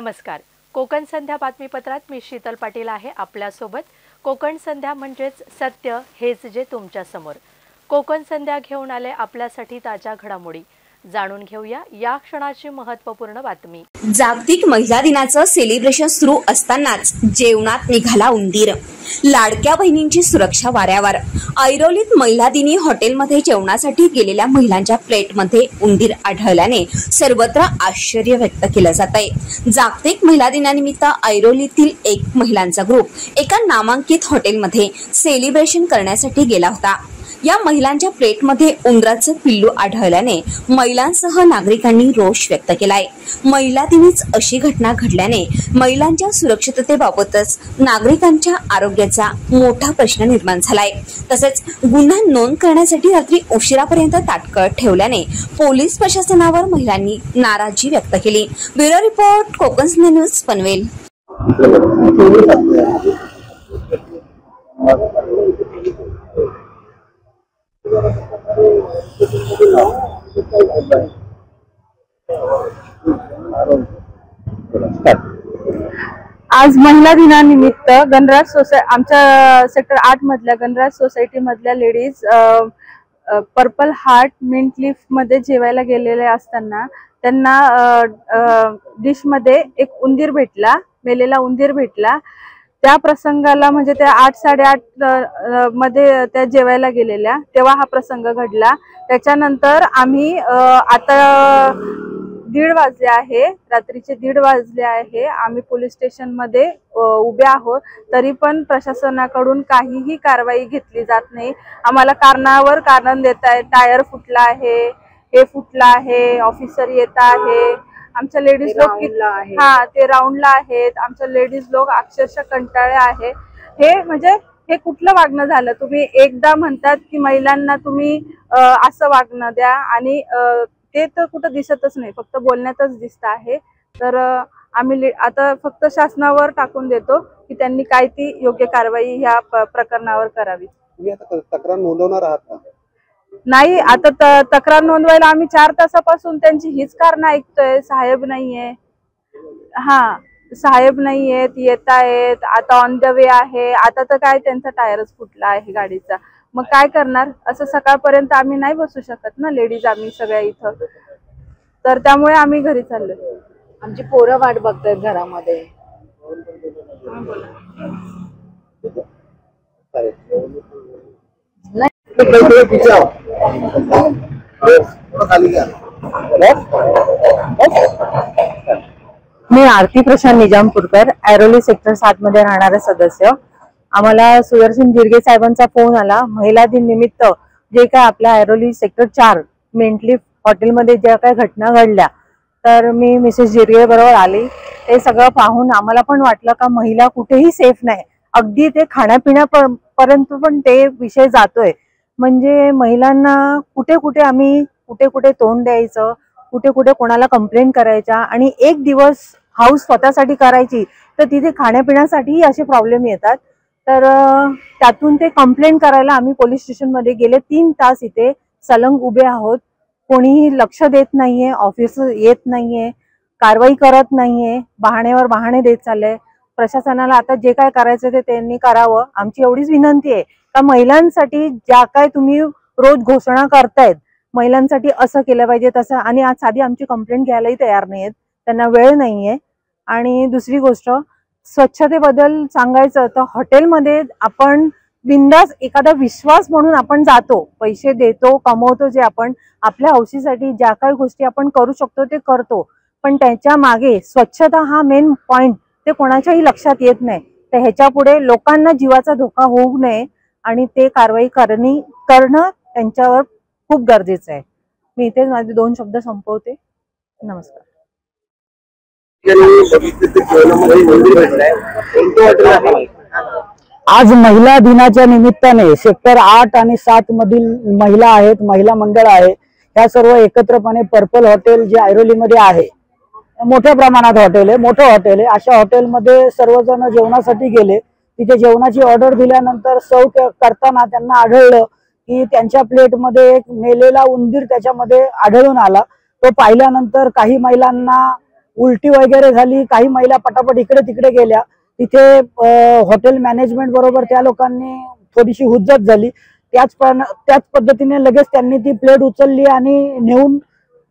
नमस्कार. कोकण संध्या बातमीपत्रात मी शीतल पाटील आहे आपल्यासोबत. कोकण संध्या म्हणजेच सत्य हेच जे तुमच्या समोर. कोकण संध्या घेऊन आले आपल्यासाठी ताज्या घडामोडी. जाणून घेऊया या क्षणाची महत्त्वपूर्ण बातमी. जागतिक महिला दिनाचं सेलिब्रेशन सुरू असतानाच जेवणात निघाला उंदीर. लाडक्या बहिणींची सुरक्षा वाऱ्यावर. ऐरोलीत महिला दिनी हॉटेलमध्ये जेवणासाठी गेलेल्या महिलांच्या प्लेटमध्ये उंदीर आढळल्याने सर्वत्र आश्चर्य व्यक्त केलं जात आहे. जागतिक महिला दिनानिमित्त ऐरोलीतील एक महिलांचा ग्रुप एका नामांकित हॉटेलमध्ये सेलिब्रेशन करण्यासाठी गेला होता. या महिलांच्या प्लेटमध्ये उंदराचं पिल्लू आढळल्याने महिलांसह नागरिकांनी रोष व्यक्त केलाय. महिला दिनीच अशी घटना घडल्याने महिलांच्या सुरक्षिततेबाबतच नागरिकांच्या आरोग्याचा मोठा प्रश्न निर्माण झालाय. तसेच गुन्हा नोंद करण्यासाठी रात्री उशिरापर्यंत ताटकळत ठेवल्याने पोलीस प्रशासनावर महिलांनी नाराजी व्यक्त केली. Bureau report, Konkan Sandhya news, Panvel. आज महिला दिनानिमित्त गणराज सोसायटी, आमच्या सेक्टर 8 मधल्या गणराज सोसायटी मधल्या ladies purple heart mint leaf मध्ये जेवायला गेलेले असताना त्यांना डिश मध्ये एक उंदीर भेटला, मेलेला उंदीर भेटला. त्या प्रसंगाला म्हणजे त्या 8:30 मध्ये त्या जेवायला गेलेल्या तेव्हा हा प्रसंग घडला. त्याच्यानंतर आम्ही आता 1:30 वाजले आहे, रात्रीचे 1:30 वाजले आहे. आम्ही पोलीस स्टेशन मध्ये उभे आहोत, तरी पण प्रशासनाकडून काहीही कारवाई घेतली जात नाही. आम्हाला कारणावर कारण देत आहे. टायर फुटला आहे, हे फुटला आहे, ऑफिसर येत आहे. आमच्या लेडीज लोक ते राऊंडला आहेत. आमच्या लेडीज लोक अक्षरशः कंटाळे आहे. हे म्हणजे हे कुठलं वागणं झालं? तुम्ही एकदा म्हणतात की महिलांना तुम्ही असं वागणं द्या आणि ते तर कुठं दिसतच नाही, फक्त बोलण्यातच दिसत आहे. तर आम्ही आता फक्त शासनावर टाकून देतो की त्यांनी काय ती योग्य कारवाई ह्या प्रकरणावर करावी. तुम्ही आता तक्रार नोंदवणार आहात का? नाही, आता तक्रार नोंदवायला आम्ही 4 तासापासून त्यांची हीच कारण ऐकतोय. साहेब नाहीये, साहेब नाहीयेत, येत आहेत, आता ऑन द वे आहे. आता तर काय त्यांचा टायरच फुटला आहे गाडीचा, मग काय करणार? असं सकाळपर्यंत आम्ही नाही बसू शकत ना लेडीज, आम्ही सगळ्या इथं. तर त्यामुळे आम्ही घरी चाललोय. आमची पोरं वाट बघतायत घरामध्ये. मी आरती प्रशांत निजामपूरकर, ऐरोली सेक्टर 7 मध्ये राहणारे सदस्य. आम्हाला सुदर्शन जिरगे साहेबांचा फोन आला. महिला दिन निमित्त जे काय आपल्या ऐरोली सेक्टर 4 मिंटलीफ हॉटेलमध्ये ज्या काही घटना घडल्या, तर मी मिसेस जिरगे बरोबर आली. ते सगळं पाहून आम्हाला पण वाटलं का महिला कुठेही सेफ नाही. अगदी ते खाण्यापिण्यापर्यंत पण ते विषय जातोय. म्हणजे महिलांना कुठे कुठे आम्ही कुठे तोंड द्यायचं, कुठे कोणाला कंप्लेंट करायच्या, आणि एक दिवस हाऊस स्वतःसाठी करायची तर तिथे खाण्यापिण्यासाठीही असे प्रॉब्लेम येतात. तर त्यातून ते कंप्लेंट करायला आम्ही पोलीस स्टेशन मध्ये गेले 3 तास इथे सलंग उभे आहोत. कोणीही लक्ष देत नाहीये, ऑफिस येत नाहीये, कारवाई करत नाहीये, बहाण्यावर बहाणे देत चालले. प्रशासनाला आता जे काय करायचं ते त्यांनी करावं. आमची एवढीच विनंती आहे का महिलांसाठी ज्या काय तुम्ही रोज घोषणा करतायत, महिलांसाठी असं केलं पाहिजे तसं. आणि आज साधी आमची कंप्लेंट घ्यायलाही तयार नाहीयेत, त्यांना वेळ नाहीये. आणि दुसरी गोष्ट, स्वच्छतेबद्दल सांगायचं तर हॉटेलमध्ये आपण बिंदास एखादा विश्वास म्हणून आपण जातो, पैसे देतो, कमवतो, जे आपण आपल्या हौशीसाठी ज्या काही गोष्टी आपण करू शकतो ते करतो. पण त्याच्या मागे स्वच्छता हा मेन पॉइंट ते कोणाच्याही लक्षात येत नाही. तर ह्याच्या पुढे लोकांना जीवाचा धोका होऊ नये आणि ते कारवाई करणं त्यांच्यावर खूप गरजेचं आहे. मी इथे माझे 2 शब्द संपवते. नमस्कार. आज महिला दिनाच्या निमित्ताने सेक्टर 8 आणि 7 मधील महिला आहेत, महिला मंडळ आहे, ह्या सर्व एकत्रपणे पर्पल हॉटेल जे ऐरोलीमध्ये आहे, मोठ्या प्रमाणात हॉटेल आहे, मोठं हॉटेल आहे, अशा हॉटेलमध्ये सर्वजण जेवणासाठी गेले. तिथे जेवणाची ऑर्डर दिल्यानंतर सर्व करताना त्यांना आढळलं की त्यांच्या प्लेटमध्ये एक मेलेला उंदीर त्याच्यामध्ये आढळून आला. तो पाहिल्यानंतर काही महिलांना उलटी वगैरे झाली, काही महिला पटापट इकडे तिकडे गेल्या. तिथे हॉटेल मॅनेजमेंट बरोबर त्या लोकांनी थोडीशी हुज्जत झाली. त्याच पद्धतीने लगेच त्यांनी ती प्लेट उचलली आणि नेऊन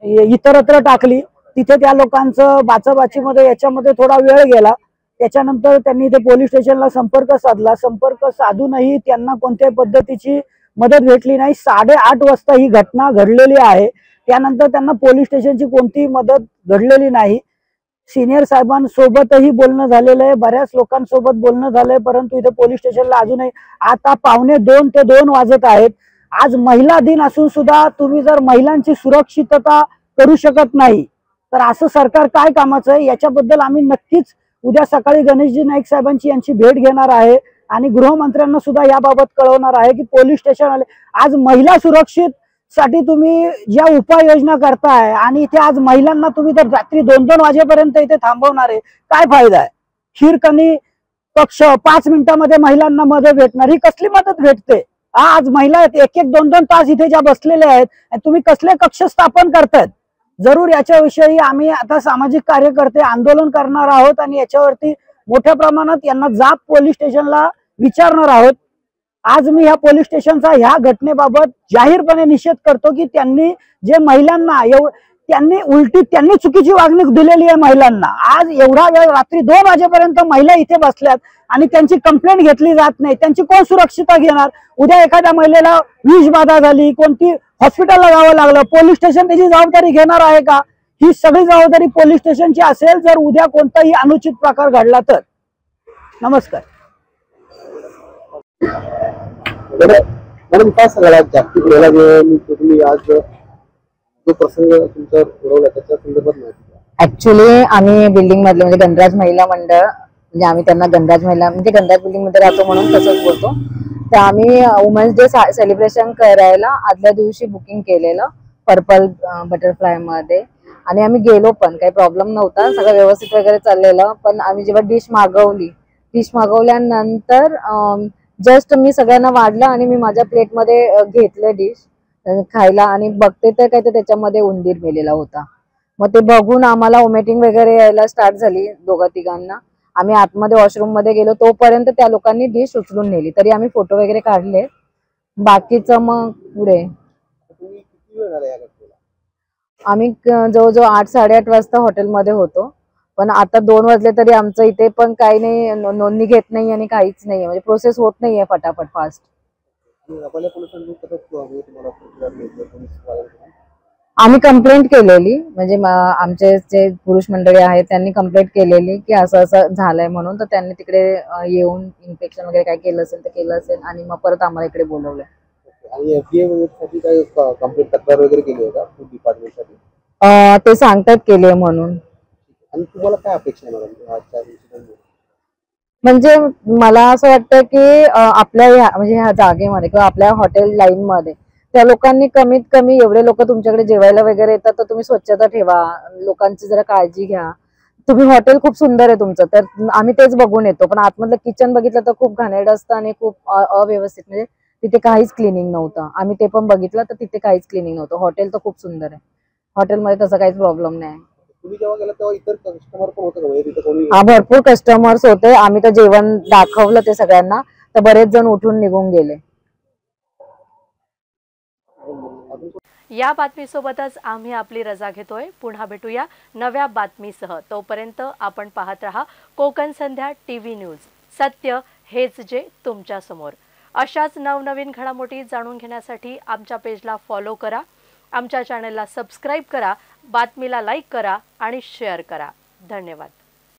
इतरत्र टाकली. तिथे त्या लोकांचं बाचाबाचीमध्ये याच्यामध्ये थोडा वेळ गेला. त्याच्यानंतर त्यांनी ते पोलीस स्टेशनला संपर्क साधला. संपर्क साधूनही त्यांना कोणत्याही पद्धतीची मदत भेटली नाही. 8:30 वाजता ही घटना घडलेली आहे. त्यानंतर त्यांना पोलीस स्टेशनची कोणतीही मदत घडलेली नाही. सिनियर साहेबांसोबतही बोलणं झालेलं आहे, बऱ्याच लोकांसोबत बोलणं झालंय, परंतु इथे पोलीस स्टेशनला अजूनही आता 1:45 ते 2 वाजत आहेत. आज महिला दिन असून सुद्धा तुम्ही जर महिलांची सुरक्षितता करू शकत नाही तर असं सरकार काय कामाचं आहे. याच्याबद्दल आम्ही नक्कीच उद्या सकाळी गणेशजी नाईक साहेबांची यांची भेट घेणार आहे आणि गृहमंत्र्यांना सुद्धा याबाबत कळवणार आहे की पोलीस स्टेशन आले. आज महिला सुरक्षित साठी तुम्ही ज्या उपाययोजना करताय आणि इथे आज महिलांना तुम्ही तर रात्री 2-2 वाजेपर्यंत इथे थांबवणार आहे, काय फायदा आहे. खीरकणी कक्ष 5 मिनिटांमध्ये महिलांना मदत भेटणार, ही कसली मदत भेटते. आज महिला 1-1, 2-2 तास इथे ज्या बसलेल्या आहेत, तुम्ही कसले कक्ष स्थापन करतायत. जरूर याच्याविषयी आम्ही आता सामाजिक कार्यकर्ते आंदोलन करणार आहोत आणि याच्यावरती मोठ्या प्रमाणात यांना जाब पोलीस स्टेशनला विचारणार आहोत. आज मी ह्या पोलीस स्टेशनचा ह्या घटनेबाबत जाहीरपणे निषेध करतो की त्यांनी जे महिलांना त्यांनी चुकीची वागणूक दिलेली आहे महिलांना. आज एवढा वेळ रात्री 2 वाजेपर्यंत महिला इथे बसल्यात आणि त्यांची कंप्लेंट घेतली जात नाही. त्यांची कोण सुरक्षितता घेणार. उद्या एखाद्या महिलेला विषबाधा झाली, कोणती हॉस्पिटलला जावं लागलं, पोलीस स्टेशन त्याची जबाबदारी घेणार आहे का. ही सगळी जबाबदारी पोलीस स्टेशनची असेल जर उद्या कोणताही अनुचित प्रकार घडला तर. नमस्कार. मॅडम काय सांगाल जागतिक महिला दिन तुम्ही आज जो प्रसंग तुमचा उडवला त्याच्या संदर्भात माहिती. ऍक्च्युली आम्ही बिल्डिंग मधले म्हणजे गणराज महिला मंडळ, म्हणजे आम्ही त्यांना गणराज महिला म्हणजे गणराज बिल्डिंग मध्ये राहतो म्हणून तसंच बोलतो. तर आम्ही वुमन्स डे सेलिब्रेशन करायला आदल्या दिवशी बुकिंग केलेलं पर्पल बटरफ्लाय मध्ये आणि आम्ही गेलो पण काही प्रॉब्लेम नव्हता, सगळं व्यवस्थित वगैरे चाललेलं. पण आम्ही जेव्हा डिश मागवल्यानंतर जस्ट मी सगळ्यांना वाढलं आणि मी माझ्या प्लेटमध्ये घेतलं डिश खायला आणि बघते तर काय तर त्याच्यामध्ये उंदीर मेलेला होता. मग ते बघून आम्हाला वॉमिटिंग वगैरे यायला स्टार्ट झाली 2-3 आम्ही आतमध्ये वॉशरूम मध्ये गेलो तोपर्यंत त्या लोकांनी डिश उचलून नेली. तरी आम्ही फोटो वगैरे काढले. बाकीचं मग पुढे आम्ही जवळजवळ 8-8:30 वाजता हॉटेलमध्ये होतो. पण आता 2 वाजले तरी आमचं इथे पण काही नाही, नोंदणी घेत नाही आणि काहीच नाही, म्हणजे प्रोसेस होत नाहीये फटाफट फास्ट. आम्ही कंप्लेंट केलेली, म्हणजे आमचे जे पुरुष मंडळी आहेत त्यांनी कंप्लेंट केलेली की असं असं झालंय म्हणून. तर त्यांनी तिकडे येऊन इन्फेक्शन वगैरे काय केलं असेल तर केलं असेल आणि मग परत आम्हाला इकडे बोलवलंय. आणि FDA साठी काय कंप्लेंट तक्रार वगैरे केली आहे का फूड डिपार्टमेंट साठी. ते सांगतात केले म्हणून. आणि तुम्हाला काय अपेक्षा आहे मॅडम आजच्या दिवशी. म्हणजे मला असं वाटतं की आपल्या म्हणजे ह्या जागेमध्ये किंवा आपल्या हॉटेल लाईन मध्ये त्या लोकांनी कमीत कमी एवढे लोक तुमच्याकडे जेवायला वगैरे येतात तर तुम्ही स्वच्छता ठेवा, लोकांची जरा काळजी घ्या. तुम्ही हॉटेल खूप सुंदर आहे तुमचं तर आम्ही तेच बघून येतो, पण आतमधलं किचन बघितलं तर खूप घाणेरड असतं आणि खूप अव्यवस्थित, म्हणजे तिथे काहीच क्लिनिंग नव्हतं. आम्ही ते पण बघितलं तर तिथे काहीच क्लिनिंग नव्हतं. हॉटेल तर खूप सुंदर आहे, हॉटेलमध्ये तसं काहीच प्रॉब्लेम नाही. तुम्ही जेव्हा गेला तेव्हा इतर कस्टमर पण होते का म्हणजे तिथे कोणी. हा, भरपूर कस्टमर्स होते. आम्ही तर जेवण दाखवलं ते सगळ्यांना तर बरेच जण उठून निघून गेले. या बातमीसोबतच आम्ही आपली रजा घेतोय. पुन्हा भेटूया नव्या बातमीसह. तोपर्यंत आपण पाहत रहा कोकण संध्या TV न्यूज. सत्य हेच जे तुमच्या समोर. अशाच नवनवीन घडामोडी जाणून घेण्यासाठी आमच्या पेजला फॉलो करा, आमच्या चॅनलला सबस्क्राईब करा, बातमीला लाईक करा आणि शेअर करा. धन्यवाद.